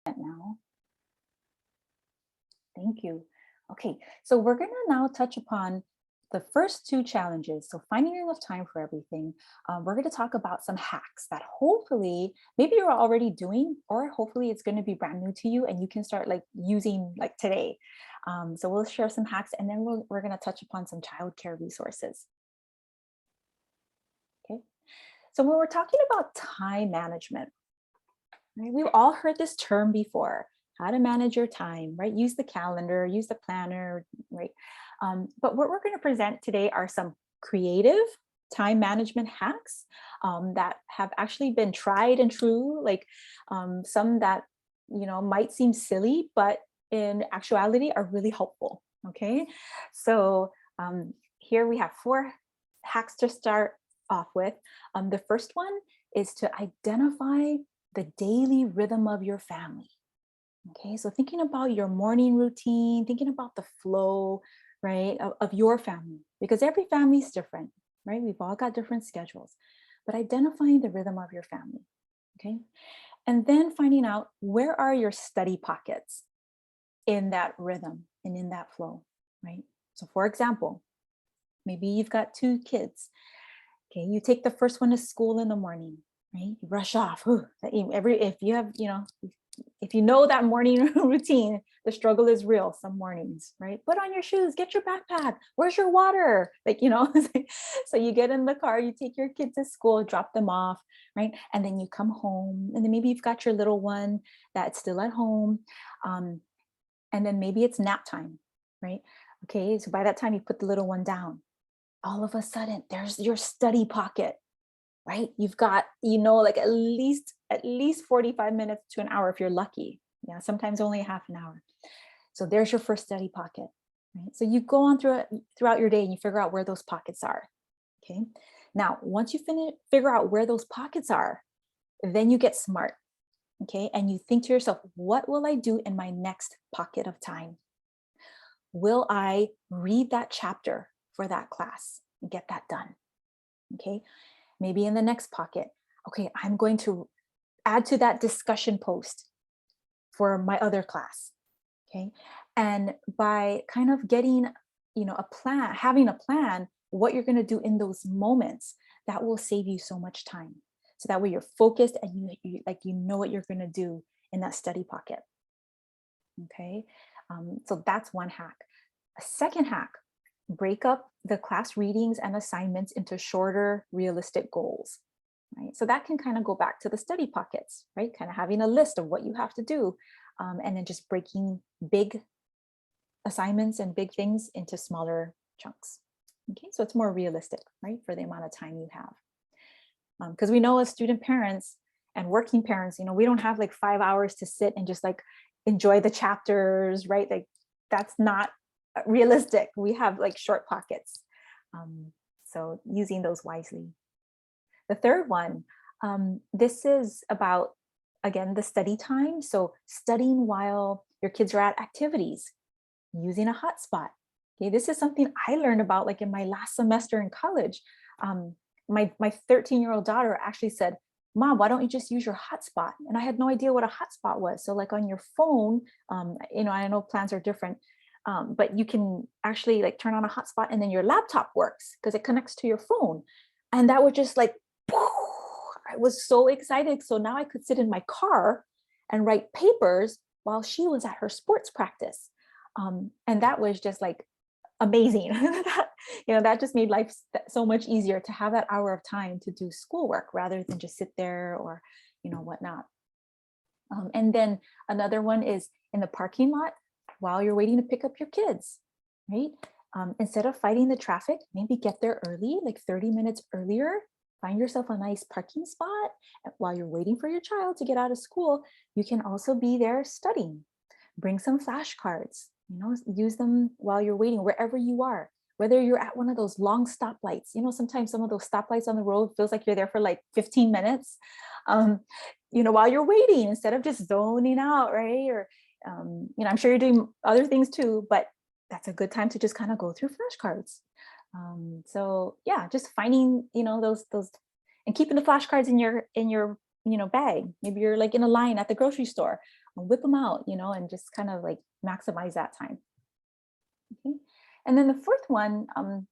now. Thank you. Okay, so we're going to now touch upon the first two challenges. So finding enough time for everything. We're going to talk about some hacks that hopefully maybe you're already doing, or hopefully it's going to be brand new to you and you can start like using like today. So we'll share some hacks, and then we're going to touch upon some childcare resources. Okay, so when we're talking about time management, right, we've all heard this term before, how to manage your time, right? Use the calendar, use the planner, right? But what we're going to present today are some creative time management hacks that have actually been tried and true, like some that, might seem silly, but in actuality are really helpful, okay? So here we have 4 hacks to start off with. The first one is to identify the daily rhythm of your family. Okay, so thinking about your morning routine, thinking about the flow, right, of your family, because every family is different, right? We've all got different schedules, but identifying the rhythm of your family, okay? And then finding out where are your study pockets in that rhythm and in that flow, right? So for example, maybe you've got 2 kids. Okay, you take the first one to school in the morning, right? You rush off. If you have, if you know that morning routine, the struggle is real some mornings, right? Put on your shoes, get your backpack. Where's your water? So you get in the car, you take your kids to school, drop them off, right? And then you come home, and then maybe you've got your little one that's still at home. And then maybe it's nap time, right? Okay, so by that time you put the little one down. All of a sudden, there's your study pocket, right? You've got, like at least 45 minutes to an hour if you're lucky. Yeah, sometimes only a half an hour. So there's your first study pocket, right? So you go on throughout your day and you figure out where those pockets are, okay? Now, once you figure out where those pockets are, then you get smart, okay? And you think to yourself, what will I do in my next pocket of time? Will I read that chapter for that class and get that done? Okay, maybe in the next pocket, okay, I'm going to add to that discussion post for my other class. Okay, and by kind of getting, a plan, having a plan, what you're going to do in those moments, that will save you so much time. So that way you're focused and you know what you're going to do in that study pocket. Okay, so that's one hack. A second hack: break up the class readings and assignments into shorter, realistic goals, right? So that can kind of go back to the study pockets, right? Kind of having a list of what you have to do, and then just breaking big assignments and big things into smaller chunks. Okay, so it's more realistic, right, for the amount of time you have. Because we know as student parents and working parents, we don't have like 5 hours to sit and just like enjoy the chapters, right? Like that's not realistic. We have like short pockets. So using those wisely. The third one, this is about, again, the study time. So studying while your kids are at activities, using a hotspot. Okay, this is something I learned about like in my last semester in college. My 13-year-old daughter actually said, "Mom, why don't you just use your hotspot?" And I had no idea what a hotspot was. So like on your phone, I know plans are different, but you can actually like turn on a hotspot and then your laptop works because it connects to your phone. And that was just like, I was so excited. So now I could sit in my car and write papers while she was at her sports practice. And that was just like amazing. That just made life so much easier to have that hour of time to do schoolwork rather than just sit there or, whatnot. And then another one is in the parking lot while you're waiting to pick up your kids, right? Instead of fighting the traffic, maybe get there early, like 30 minutes earlier. Find yourself a nice parking spot while you're waiting for your child to get out of school. You can also be there studying. Bring some flashcards, use them while you're waiting, wherever you are, whether you're at one of those long stoplights. Sometimes some of those stoplights on the road feels like you're there for like 15 minutes, while you're waiting, instead of just zoning out, right? Or, I'm sure you're doing other things too, but that's a good time to just kind of go through flashcards. So yeah, just finding, those, and keeping the flashcards in your bag. Maybe you're like in a line at the grocery store, whip them out, and just kind of like maximize that time. Okay. And then the fourth one,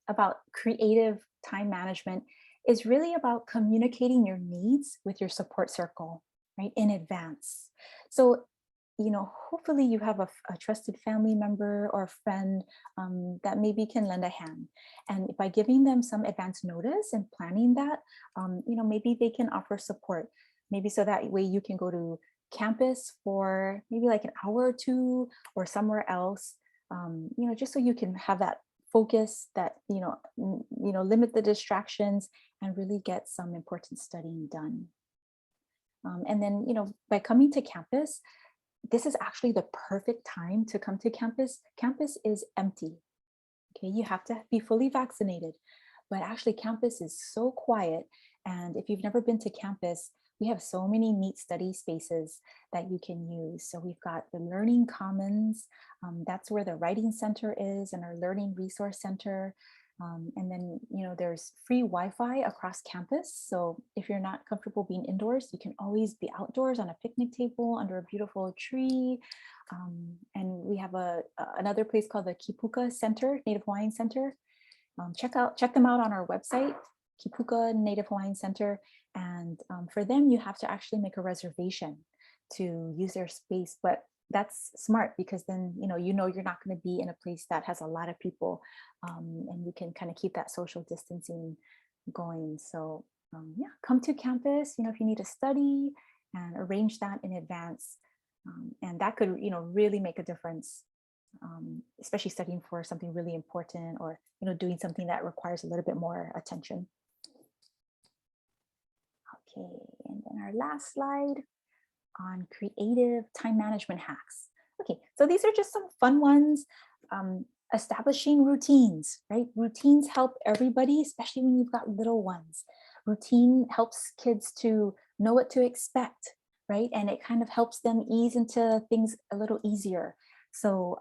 about creative time management, is really about communicating your needs with your support circle, right, in advance. So, hopefully you have a trusted family member or friend that maybe can lend a hand. And by giving them some advance notice and planning that, maybe they can offer support. Maybe so that way you can go to campus for maybe like an hour or two or somewhere else, just so you can have that focus, that, limit the distractions and really get some important studying done. And then, by coming to campus, this is actually the perfect time to come to campus. Campus is empty. Okay, you have to be fully vaccinated, but actually campus is so quiet. And if you've never been to campus, we have so many neat study spaces that you can use. So we've got the Learning Commons, that's where the Writing Center is, and our Learning Resource Center. And then, there's free Wi-Fi across campus. So if you're not comfortable being indoors, you can always be outdoors on a picnic table under a beautiful tree. And we have another place called the Kipuka Center, Native Hawaiian Center. Check them out on our website, Kipuka Native Hawaiian Center. And for them, you have to actually make a reservation to use their space. But that's smart, because then you're not going to be in a place that has a lot of people, and you can kind of keep that social distancing going. So yeah, come to campus, if you need to study, and arrange that in advance, and that could really make a difference, especially studying for something really important, or doing something that requires a little bit more attention. Okay, and then our last slide on creative time management hacks. Okay, so these are just some fun ones. Establishing routines, right? Routines help everybody, especially when you've got little ones. Routine helps kids to know what to expect, right? And it kind of helps them ease into things a little easier. So,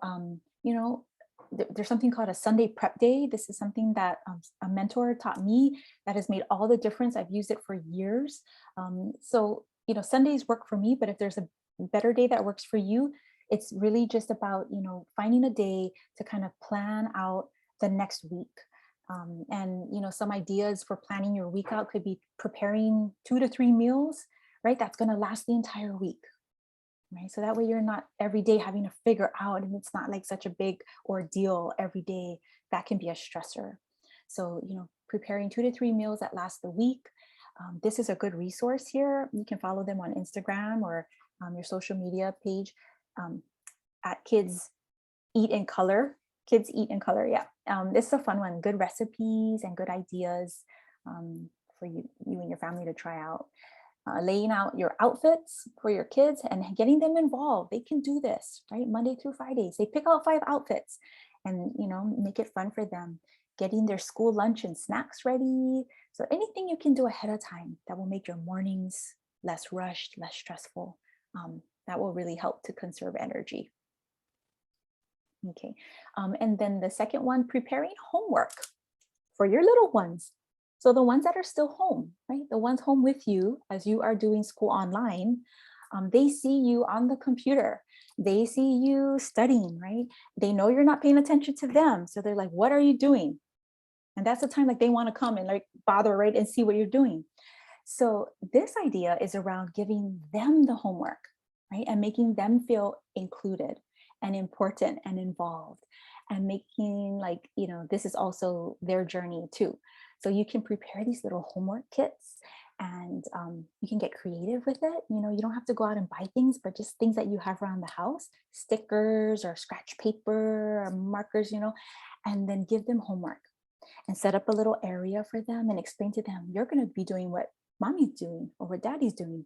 there's something called a Sunday prep day. This is something that a mentor taught me that has made all the difference. I've used it for years. So, Sundays work for me, but if there's a better day that works for you, it's really just about, finding a day to kind of plan out the next week. And, some ideas for planning your week out could be preparing 2 to 3 meals, right? That's going to last the entire week. Right. So that way you're not every day having to figure out, and it's not like such a big ordeal every day. That can be a stressor. So, preparing 2 to 3 meals that last the week. This is a good resource here. You can follow them on Instagram or your social media page, at Kids Eat in Color. Kids Eat in Color. Yeah. This is a fun one. Good recipes and good ideas for you and your family to try out. Laying out your outfits for your kids and getting them involved. They can do this, right? Monday through Fridays. They pick out 5 outfits and, make it fun for them. Getting their school lunch and snacks ready. So anything you can do ahead of time that will make your mornings less rushed, less stressful, that will really help to conserve energy. Okay. And then the second one, preparing homework for your little ones. So the ones that are still home, right? The ones home with you as you are doing school online, they see you on the computer. They see you studying, right? They know you're not paying attention to them. So they're like, what are you doing? And that's the time like they want to come and like bother, right? And see what you're doing. So this idea is around giving them the homework, right? And making them feel included and important and involved, and making like, this is also their journey too. So you can prepare these little homework kits, and you can get creative with it. You don't have to go out and buy things, but just things that you have around the house, stickers or scratch paper or markers, and then give them homework and set up a little area for them and explain to them, you're going to be doing what mommy's doing or what daddy's doing.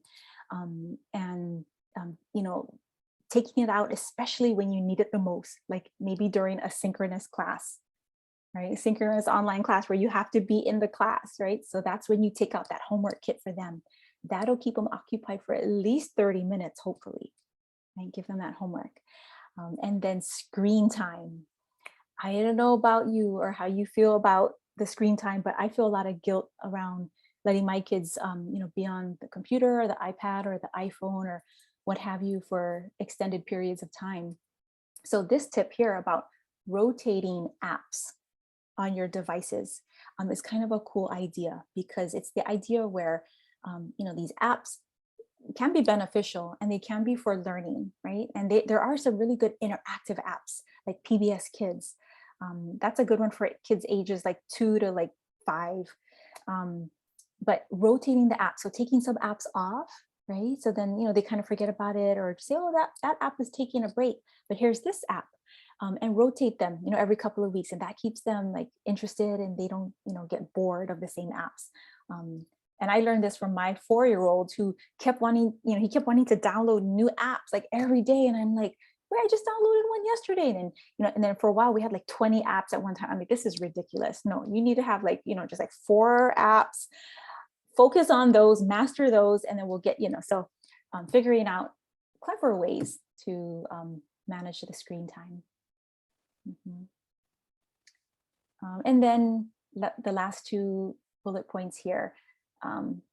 Taking it out, especially when you need it the most, like maybe during a synchronous class, right? Synchronous online class where you have to be in the class, right? So that's when you take out that homework kit for them. That'll keep them occupied for at least 30 minutes, hopefully, and give them that homework. And then screen time. I don't know about you or how you feel about the screen time, but I feel a lot of guilt around letting my kids, be on the computer or the iPad or the iPhone or what have you, for extended periods of time. So this tip here about rotating apps on your devices is kind of a cool idea, because it's the idea where, these apps can be beneficial and they can be for learning, right? And there are some really good interactive apps like PBS Kids. That's a good one for kids ages like 2 to like 5. But rotating the app, so taking some apps off, right? So then, they kind of forget about it, or say, oh, that app is taking a break, but here's this app. And rotate them, every couple of weeks, and that keeps them like interested, and they don't, get bored of the same apps. And I learned this from my 4-year-old, who kept wanting, he kept wanting to download new apps like every day, and I'm like, wait, I just downloaded one yesterday, and then, and then for a while we had like 20 apps at one time. I'm like, this is ridiculous. No, you need to have like, just like 4 apps. Focus on those, master those, and then we'll get, so figuring out clever ways to manage the screen time. And then the last 2 bullet points here,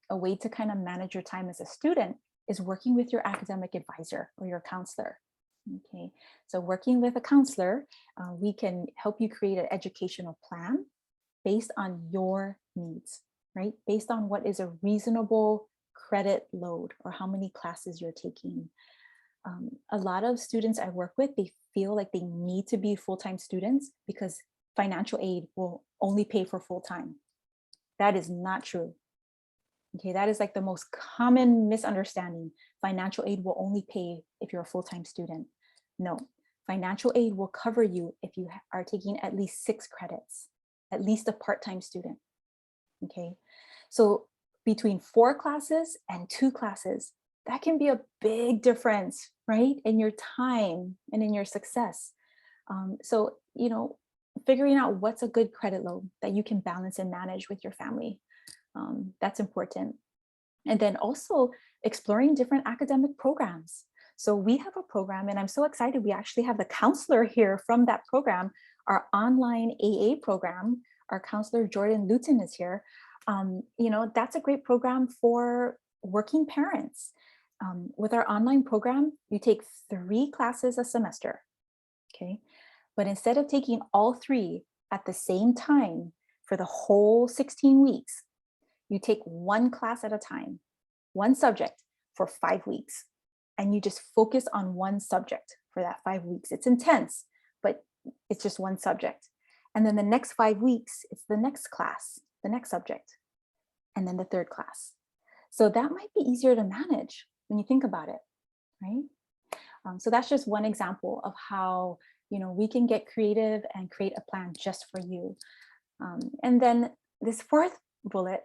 a way to kind of manage your time as a student is working with your academic advisor or your counselor. Okay, so working with a counselor, we can help you create an educational plan based on your needs, right? Based on what is a reasonable credit load, or how many classes you're taking. A lot of students I work with, they feel like they need to be full-time students because financial aid will only pay for full-time. That is not true. Okay, that is like the most common misunderstanding. Financial aid will only pay if you're a full-time student. No, financial aid will cover you if you are taking at least 6 credits, at least a part-time student. Okay, so between 4 classes and 2 classes, that can be a big difference, right? In your time and in your success. So, figuring out what's a good credit load that you can balance and manage with your family. That's important. And then also exploring different academic programs. So we have a program, and I'm so excited. We actually have the counselor here from that program, our online AA program. Our counselor, Jordan Luton, is here. That's a great program for working parents. With our online program, you take 3 classes a semester, okay? But instead of taking all 3 at the same time for the whole 16 weeks, you take 1 class at a time, 1 subject for 5 weeks, and you just focus on 1 subject for that 5 weeks. It's intense, but it's just 1 subject. And then the next 5 weeks, it's the next class, the next subject, and then the 3rd class. So that might be easier to manage when you think about it, right? So that's just one example of how, we can get creative and create a plan just for you. And then this 4th bullet,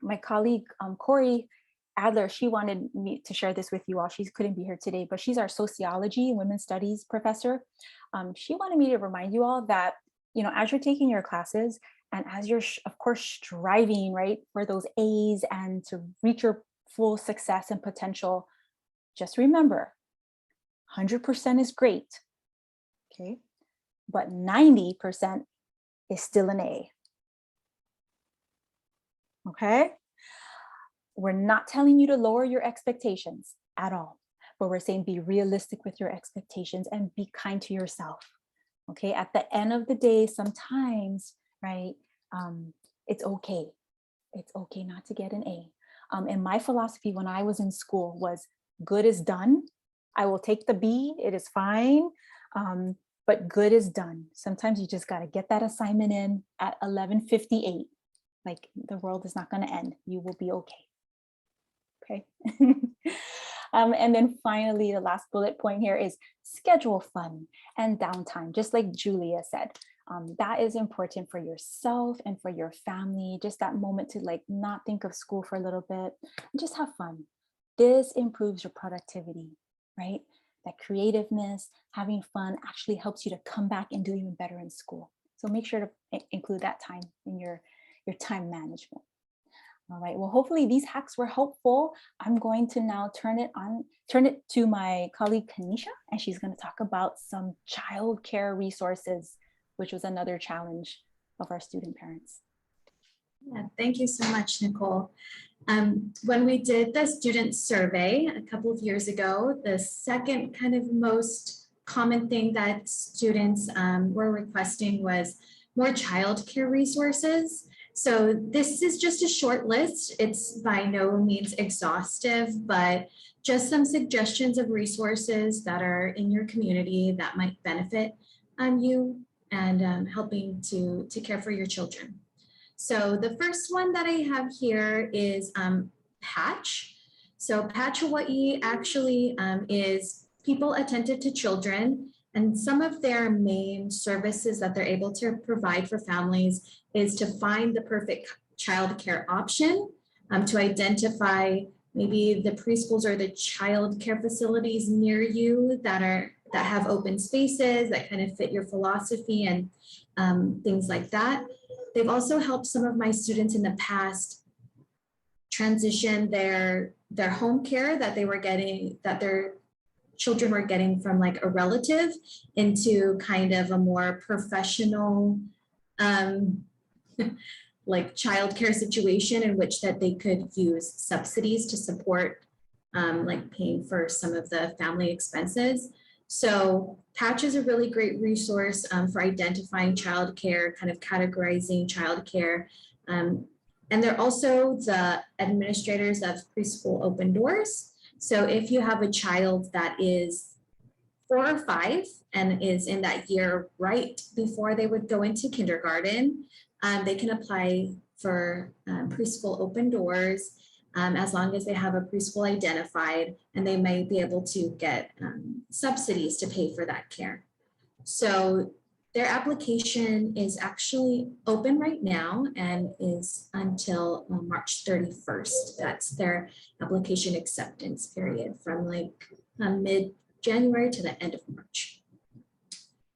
my colleague, Corey Adler, she wanted me to share this with you all. She couldn't be here today, but she's our sociology and women's studies professor. She wanted me to remind you all that, as you're taking your classes, and as you're, of course, striving, right, for those A's and to reach your full success and potential, just remember, 100% is great, okay? But 90% is still an A, okay? We're not telling you to lower your expectations at all, but we're saying be realistic with your expectations and be kind to yourself, okay? At the end of the day, sometimes, right, it's okay. It's okay not to get an A. And my philosophy when I was in school was good is done. I will take the B, it is fine, but good is done. Sometimes you just gotta get that assignment in at 11:58. Like the world is not gonna end. You will be okay. Okay. And then finally, the last bullet point here is schedule fun and downtime, just like Julia said. That is important for yourself and for your family, just that moment to like not think of school for a little bit, and just have fun. This improves your productivity, right? That creativeness, having fun actually helps you to come back and do even better in school. So make sure to include that time in your time management. All right, well, hopefully these hacks were helpful. I'm going to now turn it to my colleague Kanisha, and she's going to talk about some childcare resources, which was another challenge of our student parents. Yeah, thank you so much, Nicole. When we did the student survey a couple of years ago, the second kind of most common thing that students were requesting was more childcare resources. So this is just a short list. It's by no means exhaustive, but just some suggestions of resources that are in your community that might benefit you and helping to care for your children. So the first one that I have here is Patch. So Patch Hawaii actually is people attentive to children, and some of their main services that they're able to provide for families is to find the perfect childcare option, to identify maybe the preschools or the childcare facilities near you that have open spaces that kind of fit your philosophy and things like that. They've also helped some of my students in the past transition their home care that they were getting, that their children were getting from like a relative, into kind of a more professional like childcare situation in which that they could use subsidies to support like paying for some of the family expenses. So Patch is a really great resource for identifying childcare, kind of categorizing childcare. And they're also the administrators of Preschool Open Doors. So if you have a child that is 4 or 5 and is in that year right before they would go into kindergarten, they can apply for Preschool Open Doors as long as they have a preschool identified, and they may be able to get subsidies to pay for that care. So their application is actually open right now and is until March 31st. That's their application acceptance period, from like mid-January to the end of March.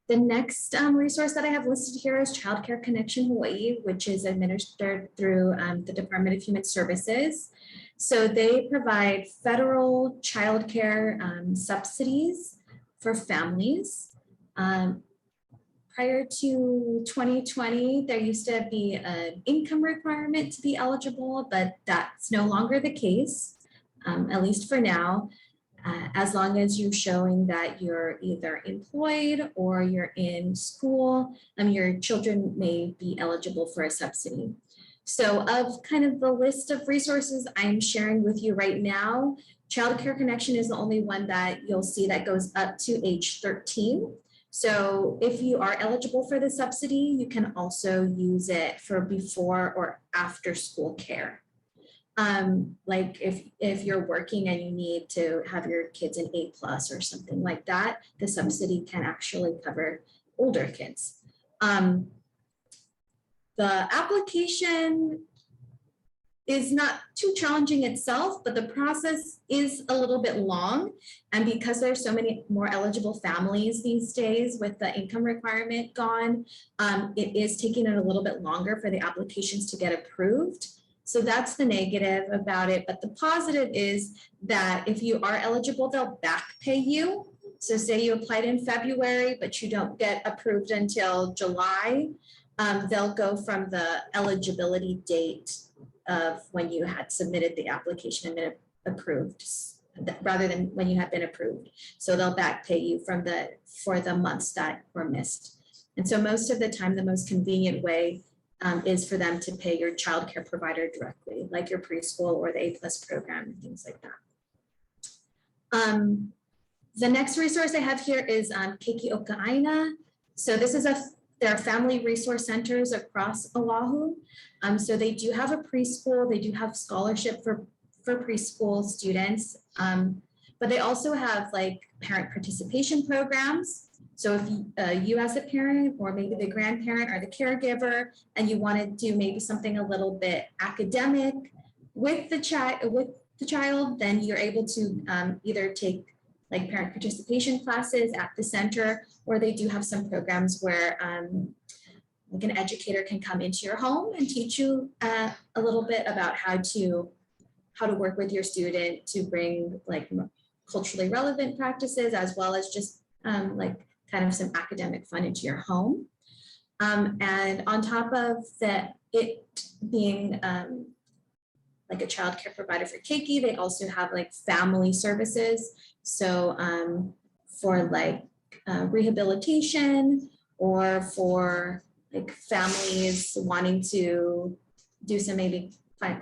The next resource that I have listed here is Childcare Connection Hawaii, which is administered through the Department of Human Services. So they provide federal childcare subsidies for families. Prior to 2020, there used to be an income requirement to be eligible, but that's no longer the case, at least for now. As long as you're showing that you're either employed or you're in school, your children may be eligible for a subsidy. So of kind of the list of resources I'm sharing with you right now, Childcare Connection is the only one that you'll see that goes up to age 13. So if you are eligible for the subsidy, you can also use it for before or after school care. Like if you're working and you need to have your kids an A+ or something like that, the subsidy can actually cover older kids. The application is not too challenging itself, but the process is a little bit long. And because there's so many more eligible families these days with the income requirement gone, it is taking it a little bit longer for the applications to get approved. So that's the negative about it. But the positive is that if you are eligible, they'll back pay you. So say you applied in February, but you don't get approved until July, they'll go from the eligibility date of when you had submitted the application and been approved, rather than when you had been approved. So they'll back pay you for the months that were missed. And so most of the time, the most convenient way is for them to pay your childcare provider directly, like your preschool or the A+ program and things like that. The next resource I have here is Keiki Aina. So this is there are family resource centers across Oahu. So they do have a preschool, they do have scholarship for preschool students, but they also have like parent participation programs. So if you as a parent or maybe the grandparent or the caregiver, and you want to do maybe something a little bit academic with the child, then you're able to either take like parent participation classes at the center, or they do have some programs where like an educator can come into your home and teach you a little bit about how to work with your student to bring like culturally relevant practices, as well as just like kind of some academic fun into your home. And on top of that, it being like a child care provider for Keiki. They also have like family services. So for like rehabilitation, or for like families wanting to do some maybe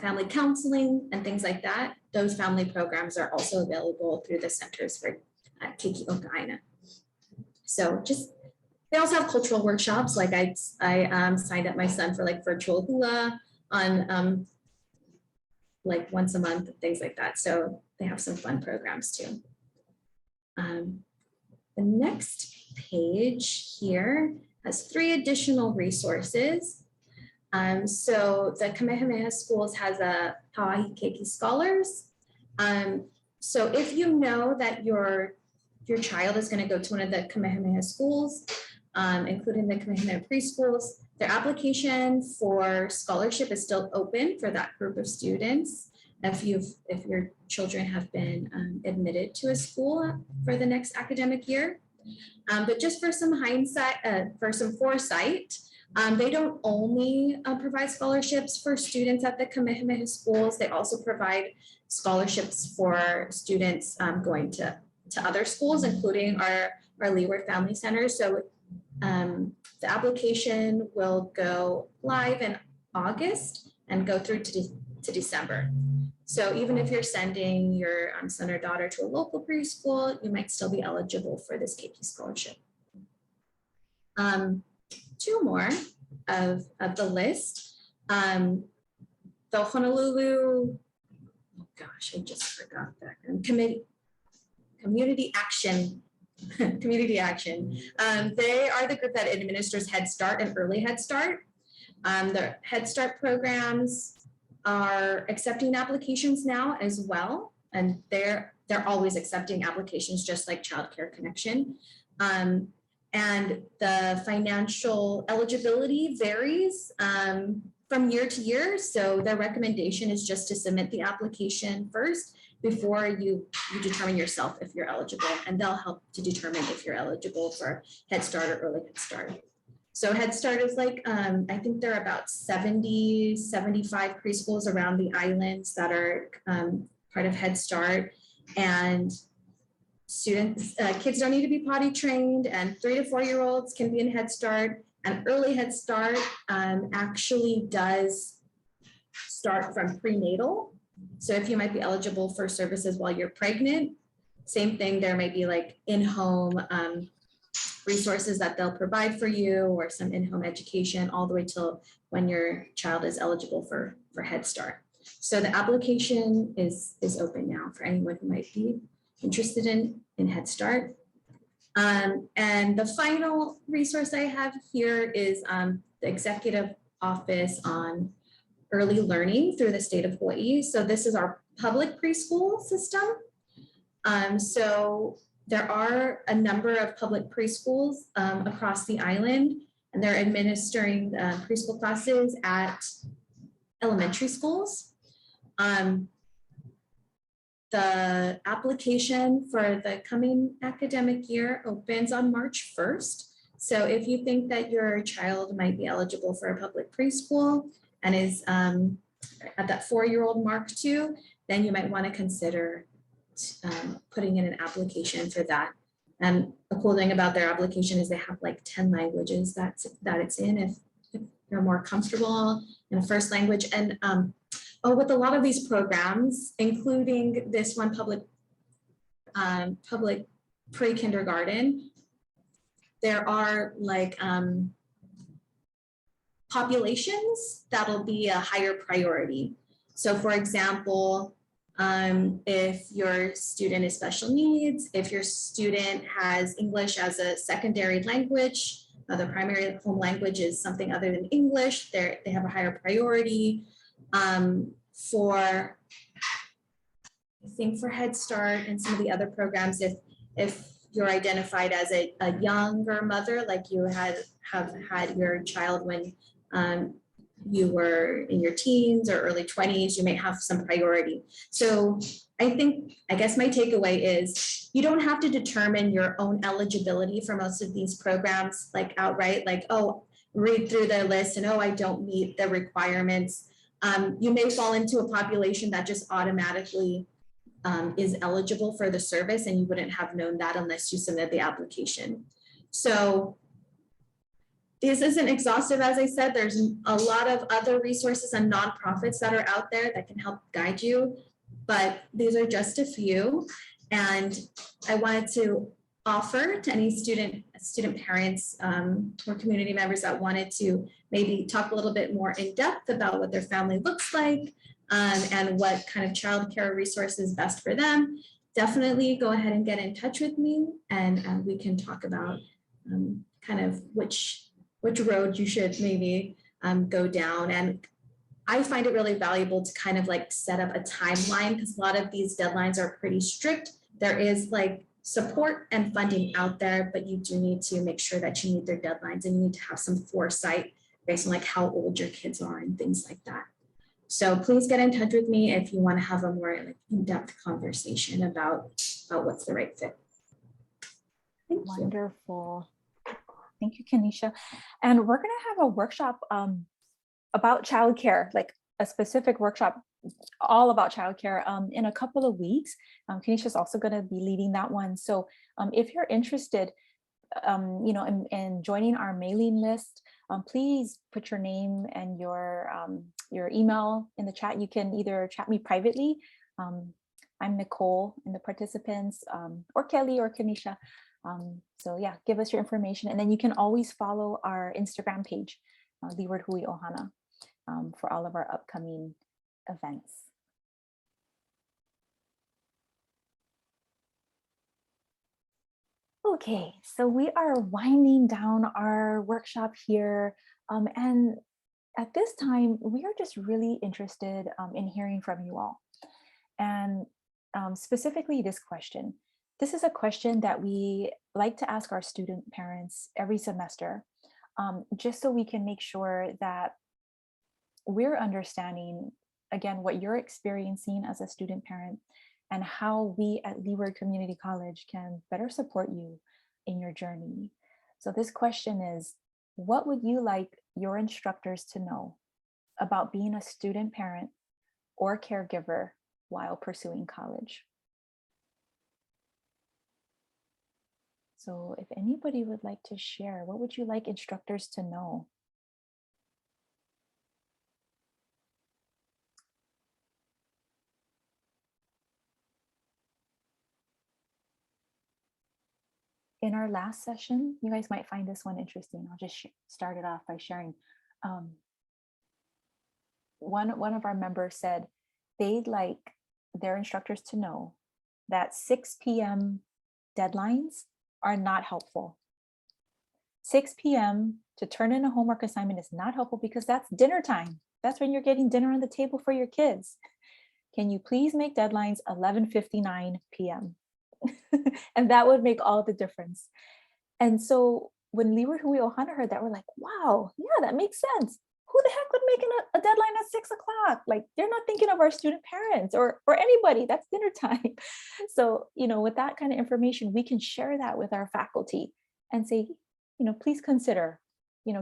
family counseling and things like that, those family programs are also available through the centers for Keiki Ohana. So just, they also have cultural workshops. Like I signed up my son for like virtual hula on like once a month, things like that. So they have some fun programs too. The next page here has 3 additional resources. So the Kamehameha Schools has a Hawaii Keiki Scholars. So if you know that your child is going to go to one of the Kamehameha schools, including the Kamehameha preschools, their application for scholarship is still open for that group of students. If your children have been admitted to a school for the next academic year. But just for some foresight, they don't only provide scholarships for students at the Kamehameha schools. They also provide scholarships for students going to other schools, including our Leeward Family Center. So the application will go live in August and go through to December. So even if you're sending your son or daughter to a local preschool, you might still be eligible for this Keiki scholarship. 2 more of the list. The Honolulu, oh gosh, I just forgot that. Community Action. Community Action. They are the group that administers Head Start and Early Head Start. The Head Start programs are accepting applications now as well, and they're always accepting applications, just like Child Care Connection. And the financial eligibility varies from year to year. So their recommendation is just to submit the application first before you determine yourself if you're eligible, and they'll help to determine if you're eligible for Head Start or Early Head Start. So Head Start is like, I think there are about 70, 75 preschools around the islands that are part of Head Start. And students, kids don't need to be potty trained, and 3 to 4-year-olds can be in Head Start. And Early Head Start actually does start from prenatal. So if you might be eligible for services while you're pregnant, same thing, there might be like in-home resources that they'll provide for you, or some in-home education all the way till when your child is eligible for Head Start. So the application is open now for anyone who might be interested in Head Start. And the final resource I have here is the Executive Office on Early Learning through the state of Hawaii. So this is our public preschool system. So there are a number of public preschools across the island, and they're administering preschool classes at elementary schools. The application for the coming academic year opens on March 1st. So if you think that your child might be eligible for a public preschool and is at that 4-year-old mark too, then you might want to consider putting in an application for that. And the cool thing about their application is they have like 10 languages that it's in, if you're more comfortable in a first language. And with a lot of these programs, including this one, public pre-kindergarten, there are like populations that'll be a higher priority. So for example, if your student is special needs, if your student has English as a secondary language, the primary home language is something other than English, they have a higher priority. For, I think for Head Start and some of the other programs, if you're identified as a younger mother, like you have had your child when you were in your teens or early 20s, you may have some priority. So I guess my takeaway is you don't have to determine your own eligibility for most of these programs, like outright, like, oh, read through their list and, oh, I don't meet the requirements. You may fall into a population that just automatically is eligible for the service, and you wouldn't have known that unless you submit the application. So this isn't exhaustive, as I said. There's a lot of other resources and nonprofits that are out there that can help guide you, but these are just a few. And I wanted to offer to any student parents or community members that wanted to maybe talk a little bit more in depth about what their family looks like and what kind of childcare resource is best for them. Definitely go ahead and get in touch with me, and we can talk about kind of which road you should maybe go down. And I find it really valuable to kind of like set up a timeline, because a lot of these deadlines are pretty strict. There is like support and funding out there, but you do need to make sure that you meet their deadlines, and you need to have some foresight based on like how old your kids are and things like that. So please get in touch with me if you want to have a more like in-depth conversation about what's the right fit. Thank you. Wonderful. Thank you, Kanisha. And we're going to have a workshop about childcare, like a specific workshop all about childcare in a couple of weeks. Kanisha is also going to be leading that one. So if you're interested, in joining our mailing list, please put your name and your email in the chat. You can either chat me privately. I'm Nicole in the participants, or Kelly or Kanisha. So yeah, give us your information, and then you can always follow our Instagram page, Leeward Hui Ohana, for all of our upcoming events. Okay, so we are winding down our workshop here, and at this time we are just really interested in hearing from you all, and specifically this question. This is a question that we like to ask our student parents every semester, just so we can make sure that we're understanding, again, what you're experiencing as a student parent and how we at Leeward Community College can better support you in your journey. So this question is, what would you like your instructors to know about being a student parent or caregiver while pursuing college? So if anybody would like to share, what would you like instructors to know? In our last session, you guys might find this one interesting. I'll just start it off by sharing. One of our members said they'd like their instructors to know that 6 p.m. deadlines are not helpful. 6 p.m. to turn in a homework assignment is not helpful because that's dinner time. That's when you're getting dinner on the table for your kids. Can you please make deadlines 11:59 p.m.? And that would make all the difference. And so when Leeward Hui Ohana heard that, we're like, wow, yeah, that makes sense. Who the heck would make a deadline at 6 o'clock? Like, they're not thinking of our student parents or anybody. That's dinner time. So, with that kind of information, we can share that with our faculty and say, please consider,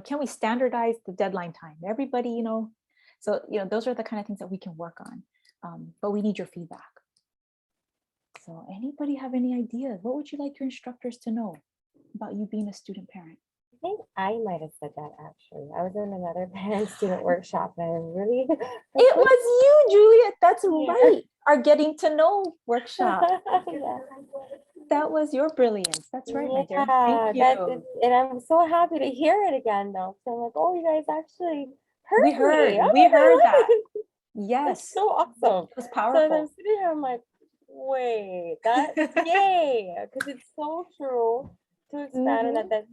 can we standardize the deadline time? Everybody, so, those are the kind of things that we can work on. But we need your feedback. So anybody have any ideas? What would you like your instructors to know about you being a student parent? I think I might have said that actually. I was in another parent-student workshop and I really... It was you, Juliet. That's right. Our getting to know workshop. Yeah. That was your brilliance. That's right, my dear. Thank you. And I'm so happy to hear it again though. So I'm like, oh, you guys actually heard We heard. me. We heard that. Yes. That's so awesome. It was powerful. So I'm sitting here, I'm like, wait, that's yay, because it's so true to expand on that. That's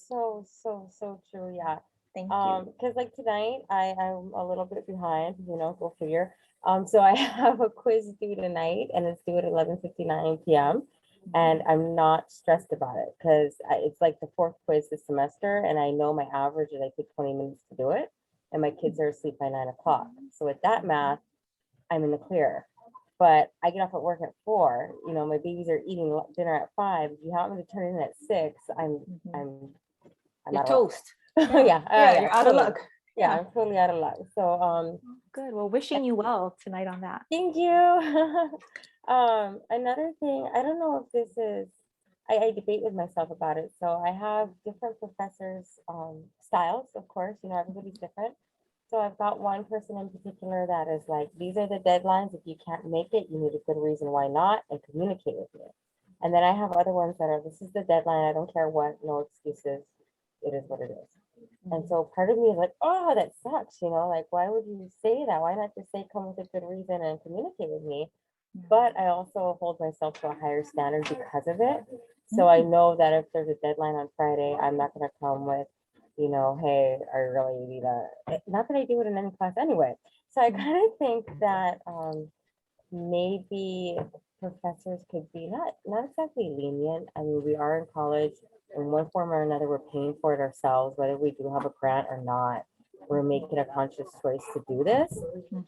so true. Yeah. Thank you. Because like tonight I'm a little bit behind, go figure. So I have a quiz due tonight and it's due at 11:59 p.m. and I'm not stressed about it because it's like the 4th quiz this semester and I know my average is I take 20 minutes to do it and my kids are asleep by 9 o'clock. So with that math, I'm in the clear. But I get off at work at 4, my babies are eating dinner at 5. If you happen to turn in at 6, I'm You're toast. Yeah, you're out of luck. Yeah, Yeah. I'm totally out of luck. So Good. Well, wishing you well tonight on that. thank you. Another thing, I don't know if this is, I debate with myself about it. So I have different professors' styles, of course, everybody's different. So I've got one person in particular that is like, these are the deadlines. If you can't make it, you need a good reason why not, and communicate with me. And then I have other ones that are, this is the deadline. I don't care what, no excuses. It is what it is. And so part of me is like, oh, that sucks, like, why would you say that? Why not just say, come with a good reason and communicate with me? But I also hold myself to a higher standard because of it. So I know that if there's a deadline on Friday, I'm not going to come with, hey, I really need not that I do it in any class anyway. So I kind of think that maybe professors could be not exactly lenient. I mean, we are in college in one form or another. We're paying for it ourselves, whether we do have a grant or not. We're making a conscious choice to do this.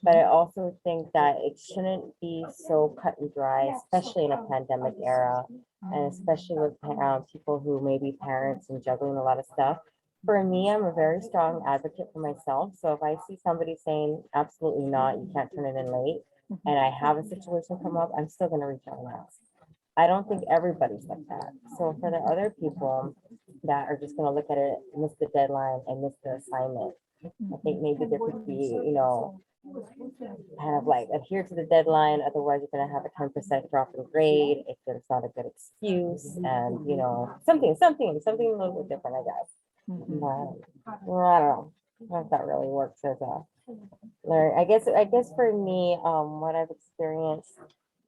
But I also think that it shouldn't be so cut and dry, especially in a pandemic era, and especially with people who may be parents and juggling a lot of stuff. For me, I'm a very strong advocate for myself. So if I see somebody saying absolutely not, you can't turn it in late, and I have a situation come up, I'm still going to reach out and ask. I don't think everybody's like that. So for the other people that are just going to look at it, miss the deadline and miss the assignment, I think maybe there could be, kind of like adhere to the deadline. Otherwise, you're going to have a 10% drop in grade if there's not a good excuse, and something a little bit different, I guess. But well, I don't know if that really works as a learn. I guess for me, what I've experienced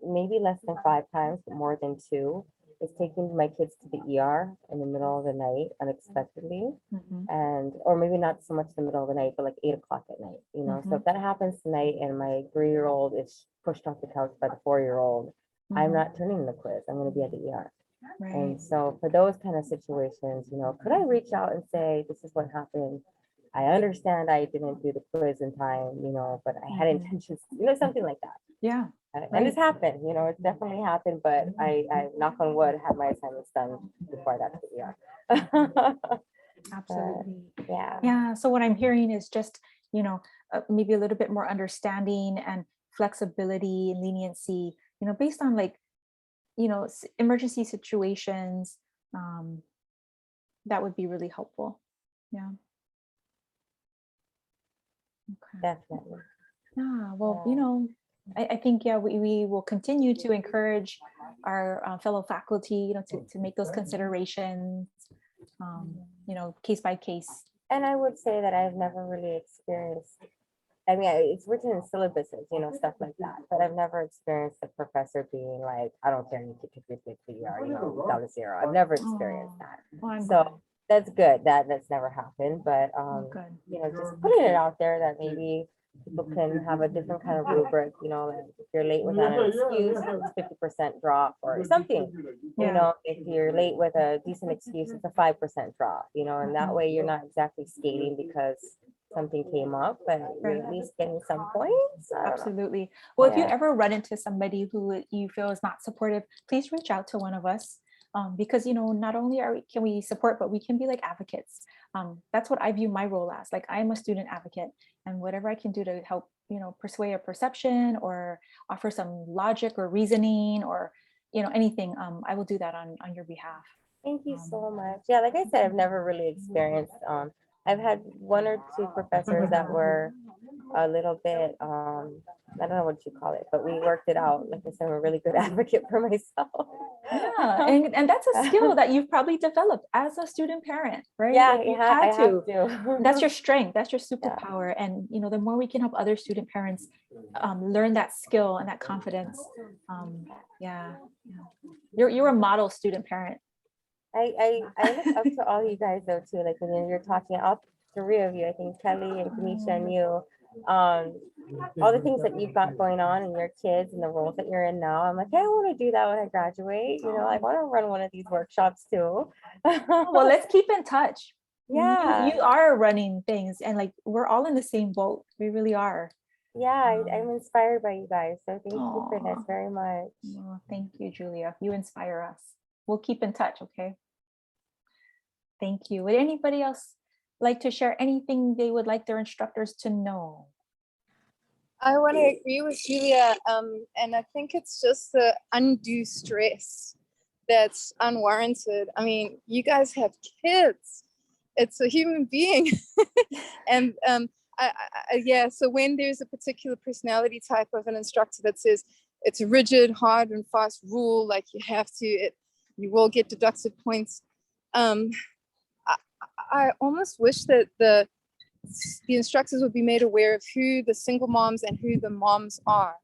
maybe less than 5 times, but more than 2, is taking my kids to the ER in the middle of the night unexpectedly, and or maybe not so much the middle of the night, but like 8 o'clock at night. So if that happens tonight and my 3-year-old is pushed off the couch by the 4-year-old, I'm not turning in the quiz. I'm going to be at the ER. And so for those kind of situations, could I reach out and say, this is what happened? I understand I didn't do the quiz in time, but I had intentions, something like that. Yeah. And it's happened, it's definitely happened, but I knock on wood, had my assignments done before I got to the ER. Absolutely. Yeah. Yeah. So what I'm hearing is just, maybe a little bit more understanding and flexibility and leniency, based on like, emergency situations. That would be really helpful. Yeah. Okay. Definitely. Yeah. Well, I think, yeah, we will continue to encourage our fellow faculty, to make those considerations, case by case. And I would say that I've never really experienced, I mean, it's written in syllabuses, stuff like that, but I've never experienced a professor being like, I don't care, you could take this to ER, without a 0. I've never experienced that. So that's good. That's never happened, but just putting it out there that maybe people can have a different kind of rubric, like if you're late without an excuse, it's 50% drop or something. If you're late with a decent excuse, it's a 5% drop, and that way you're not exactly skating because something came up, but you're at least getting some points. Absolutely. Well, if you ever run into somebody who you feel is not supportive, please reach out to one of us. Because not only can we support, but we can be like advocates. That's what I view my role as. Like, I am a student advocate, and whatever I can do to help persuade a perception or offer some logic or reasoning or anything, I will do that on your behalf. Thank you so much. Yeah, like I said, I've never really experienced I've had 1 or 2 professors that were a little bit I don't know what you call it, but we worked it out. Like I said, I'm a really good advocate for myself. Yeah, and that's a skill that you've probably developed as a student parent, right? Yeah, like you I had to. have to. That's your strength. That's your superpower. And the more we can help other student parents learn that skill and that confidence, you're a model student parent. I look up to all you guys though too. Like when you're talking, all 3 of you, I think Kelly and Kanisha and you, all the things that you've got going on and your kids and the roles that you're in now. I'm like, hey, I want to do that when I graduate. I want to run one of these workshops too. Well, let's keep in touch. Yeah, you are running things, and like we're all in the same boat. We really are. Yeah, I'm inspired by you guys. So thank you for this very much. Well, thank you, Julia. You inspire us. We'll keep in touch, okay? Thank you. Would anybody else like to share anything they would like their instructors to know? I want to agree with Julia, and I think it's just the undue stress that's unwarranted. I mean, you guys have kids. It's a human being. And yeah, so when there's a particular personality type of an instructor that says it's a rigid, hard and fast rule, like you have to, you will get deducted points. I almost wish that the instructors would be made aware of who the single moms and who the moms are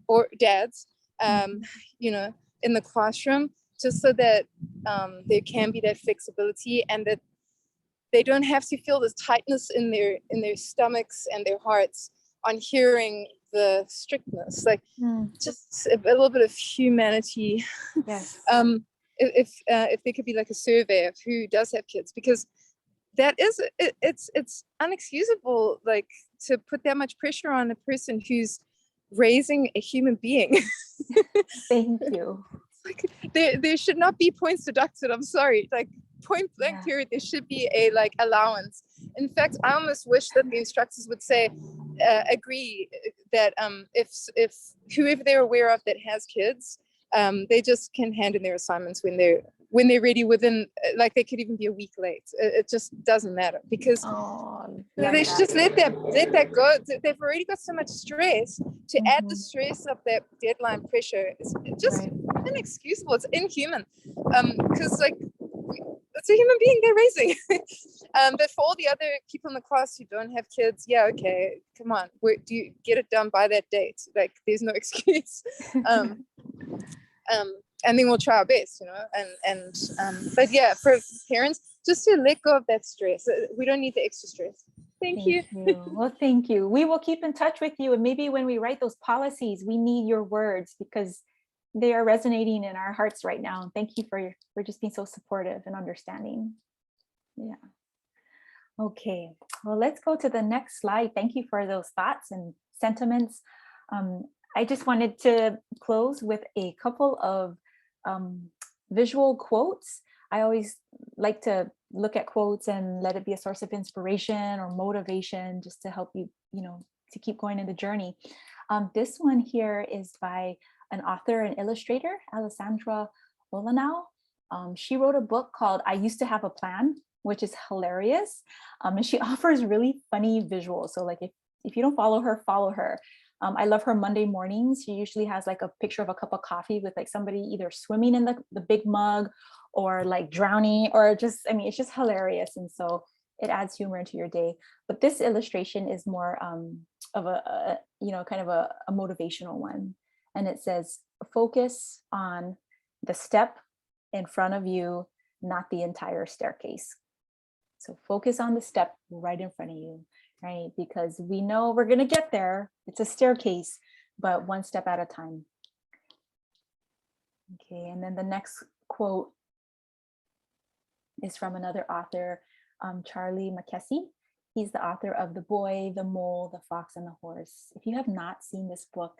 or dads, you know, in the classroom, just so that there can be that flexibility and that they don't have to feel this tightness in their stomachs and their hearts on hearing the strictness. Like just a little bit of humanity. Yes. If there could be like a survey of who does have kids, because that is it's unexcusable, like to put that much pressure on a person who's raising a human being. Thank you. Like there should not be points deducted. I'm sorry, like point blank period. There should be a like allowance. In fact, I almost wish that the instructors would say, agree that if whoever they're aware of that has kids, they just can hand in their assignments when they're ready, within, like they could even be a week late. It just doesn't matter, because they should just let that go. They've already got so much stress. To add the stress of that deadline pressure is just inexcusable. It's inhuman, because like it's a human being they're raising. But for all the other people in the class who don't have kids, yeah, okay, come on, do you get it done by that date? Like there's no excuse. And then we'll try our best, you know, but yeah, for parents, just to let go of that stress. We don't need the extra stress. Thank you. Well, thank you. We will keep in touch with you, and maybe when we write those policies, we need your words, because they are resonating in our hearts right now. And thank you for just being so supportive and understanding. Yeah. Okay, well, let's go to the next slide. Thank you for those thoughts and sentiments. I just wanted to close with a couple of visual quotes. I always like to look at quotes and let it be a source of inspiration or motivation, just to help you, to keep going in the journey. This one here is by an author and illustrator, Alessandra Olanau. She wrote a book called I Used to Have a Plan, which is hilarious. And she offers really funny visuals. So like if you don't follow her, follow her. I love her Monday mornings. She usually has like a picture of a cup of coffee with like somebody either swimming in the big mug or like drowning, or just, it's just hilarious. And so it adds humor into your day. But this illustration is more of a kind of a motivational one. And it says, focus on the step in front of you, not the entire staircase. So focus on the step right in front of you, right? Because we know we're going to get there. It's a staircase, but one step at a time. Okay, and then the next quote is from another author, Charlie Mackesy. He's the author of The Boy, the Mole, the Fox, and the Horse. If you have not seen this book,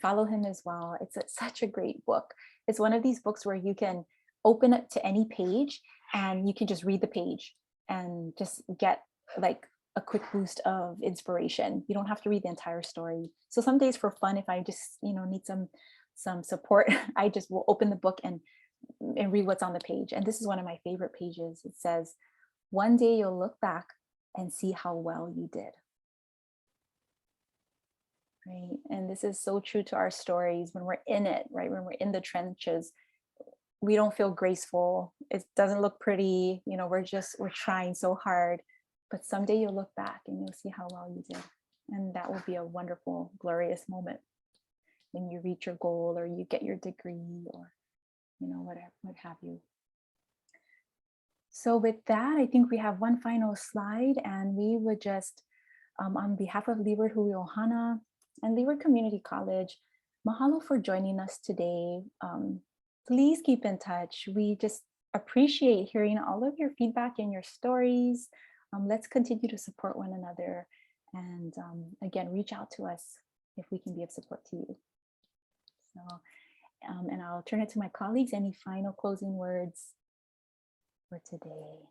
follow him as well. It's such a great book. It's one of these books where you can open it to any page and you can just read the page and just get like a quick boost of inspiration. You don't have to read the entire story. So some days for fun, if I just need some support, I just will open the book and read what's on the page. And this is one of my favorite pages. It says, one day you'll look back and see how well you did. Right. And this is so true to our stories when we're in it, right? When we're in the trenches, we don't feel graceful. It doesn't look pretty. We're trying so hard, but someday you'll look back and you'll see how well you did. And that will be a wonderful, glorious moment when you reach your goal or you get your degree or, whatever, what have you. So with that, I think we have one final slide, and we would just, on behalf of Leeward Hui Ohana and Leeward Community College, mahalo for joining us today. Please keep in touch. We just appreciate hearing all of your feedback and your stories. Let's continue to support one another. And again, reach out to us if we can be of support to you. So, and I'll turn it to my colleagues. Any final closing words for today?